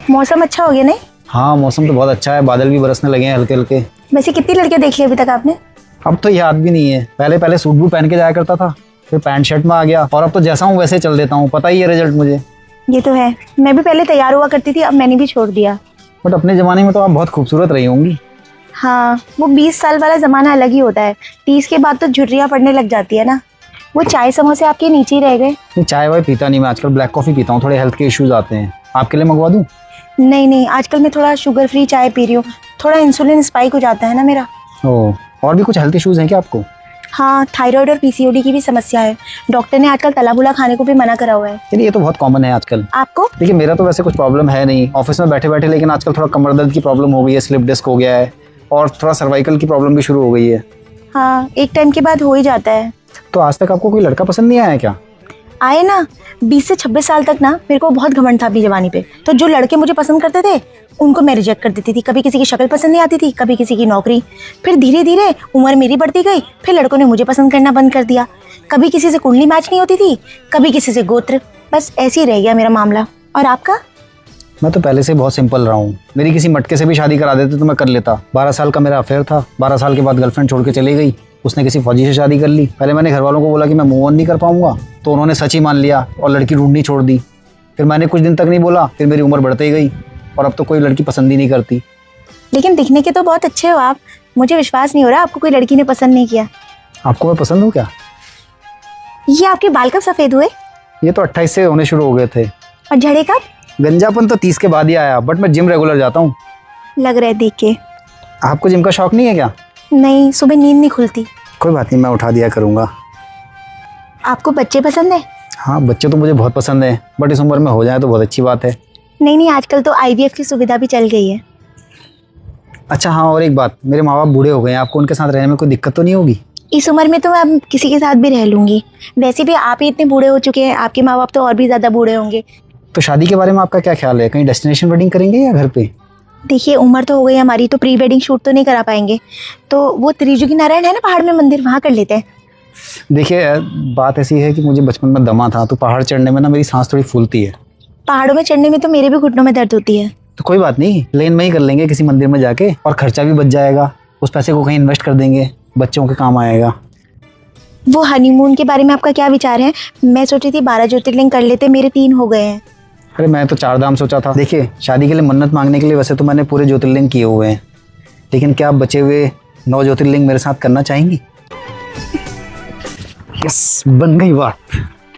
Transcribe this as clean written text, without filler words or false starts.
मौसम अच्छा हो गया नहीं? हाँ मौसम तो बहुत अच्छा है, बादल भी बरसने लगे हैं हल्के हल्के। वैसे कितनी लड़कियां देख ली अभी तक आपने? अब तो याद भी नहीं है, पहले पहले सूट बूट पहन के जाया करता था, फिर पैंट शर्ट में आ गया, और अब तो जैसा हूँ वैसे चल देता हूँ। पता ही है रिजल्ट मुझे। ये तो है, मैं भी पहले तैयार हुआ करती थी, अब मैंने भी छोड़ दिया। बट अपने ज़माने में तो आप बहुत खूबसूरत रही होंगी। हाँ, वो 20 साल वाला ज़माना अलग ही होता है। 30 के बाद तो झुर्रियाँ पड़ने लग जाती है ना। वो चाय समोसे आपके नीचे ही रह गए। नहीं, चाय वाय पीता नहीं मैं आजकल, ब्लैक कॉफ़ी पीता हूँ। थोड़े हेल्थ के इश्यूज आते हैं, आपके लिए मंगवा दूँ? नहीं नहीं, आजकल मैं थोड़ा शुगर फ्री चाय पी रही हूँ। थोड़ा इंसुलिन स्पाइक हो जाता है ना मेरा। ओह, और भी कुछ हेल्थ इश्यूज हैं क्या आपको? हाँ, थायराइड और पीसीओडी की भी समस्या है। डॉक्टर ने आजकल तला भुना खाने को भी मना करा हुआ है। चलिए, ये तो बहुत कॉमन है आजकल। आपको? देखिए, मेरा तो वैसे कुछ प्रॉब्लम है नहीं ऑफिस में बैठे बैठे, लेकिन आजकल थोड़ा कमर दर्द की प्रॉब्लम हो गई है, स्लिप डिस्क हो गया है, और थोड़ा सर्वाइकल की प्रॉब्लम भी शुरू हो गई है। हाँ, एक टाइम के बाद हो ही जाता है। तो आज तक आपको कोई लड़का पसंद नहीं आया क्या? आए ना, 20 से 26 साल तक ना मेरे को बहुत घमंड था अपनी जवानी पे। तो जो लड़के मुझे पसंद करते थे उनको मैं रिजेक्ट कर देती थी। कभी किसी की शक्ल पसंद नहीं आती थी, कभी किसी की नौकरी। फिर धीरे धीरे उम्र मेरी बढ़ती गई, फिर लड़कों ने मुझे पसंद करना बंद कर दिया। कभी किसी से कुंडली मैच नहीं होती थी, कभी किसी से गोत्र। बस ऐसे ही रह गया मेरा मामला। और आपका? मैं तो पहले से बहुत सिंपल रहा हूँ। मेरी किसी मटके से भी शादी करा देते तो मैं कर लेता। 12 साल का मेरा अफेयर था, 12 साल के बाद गर्लफ्रेंड छोड़ के चली गई, उसने किसी फौजी से शादी कर ली। पहले मैंने घर वालों को बोला कि मैं मूव ऑन नहीं कर पाऊंगा, तो उन्होंने सच ही मान लिया और लड़की ढूंढनी छोड़ दी। फिर मैंने कुछ दिन तक नहीं बोला, फिर मेरी उम्र बढ़ते ही गई और अब तो कोई लड़की पसंद ही नहीं करती। लेकिन दिखने के तो बहुत अच्छे हो आप। मुझे विश्वास नहीं हो रहा आपको कोई लड़की ने पसंद नहीं किया। आपको मैं पसंद हूँ क्या? ये आपके बाल कब सफ़ेद हुए? ये तो 28 से होने शुरू हो गए थे। और झड़े कब? गंजापन तो 30 के बाद ही आया, बट मैं जिम रेगुलर जाता हूँ। लग रहा है देख के। आपको जिम का शौक नहीं है क्या? नहीं, सुबह नींद नहीं खुलती। कोई बात नहीं, मैं उठा दिया करूँगा। आपको बच्चे पसंद है? हाँ, बच्चे तो मुझे बहुत पसंद हैं, बट इस उम्र में हो जाए तो बहुत अच्छी बात है। नहीं नहीं, आजकल तो IVF की सुविधा भी चल गई है। अच्छा हाँ, और एक बात, मेरे माँ बाप बूढ़े हो गए हैं, आपको उनके साथ रहने में कोई दिक्कत तो नहीं होगी? इस उम्र में तो मैं अब किसी के साथ भी रह लूँगी। वैसे भी आप ही इतने बूढ़े हो चुके हैं, आपके माँ बाप तो और भी ज़्यादा बूढ़े होंगे। तो शादी के बारे में आपका क्या ख्याल है? कहीं डेस्टिनेशन वेडिंग करेंगे या घर पे? देखिए, उम्र तो हो गई हमारी, तो प्री वेडिंग शूट तो नहीं करा पाएंगे। तो वो त्रिजुगी नारायण है ना पहाड़ में मंदिर, वहाँ कर लेते हैं। देखिए, बात ऐसी है कि मुझे बचपन में दमा था, तो पहाड़ चढ़ने में ना मेरी सांस थोड़ी फूलती है। पहाड़ों में चढ़ने में तो मेरे भी घुटनों में दर्द होती है। तो कोई बात नहीं, प्लेन में ही कर लेंगे किसी मंदिर में जाके, और खर्चा भी बच जाएगा। उस पैसे को कहीं इन्वेस्ट कर देंगे, बच्चों के काम आएगा। वो हनीमून के बारे में आपका क्या विचार है? मैं सोची थी 12 ज्योतिर्लिंग कर लेते, मेरे 3 हो गए हैं। अरे मैं तो 4 धाम सोचा था। देखिए, शादी के लिए मन्नत मांगने के लिए वैसे तो मैंने पूरे ज्योतिर्लिंग किए हुए हैं, लेकिन क्या आप बचे हुए 9 ज्योतिर्लिंग मेरे साथ करना चाहेंगी? यस, बन गई बात।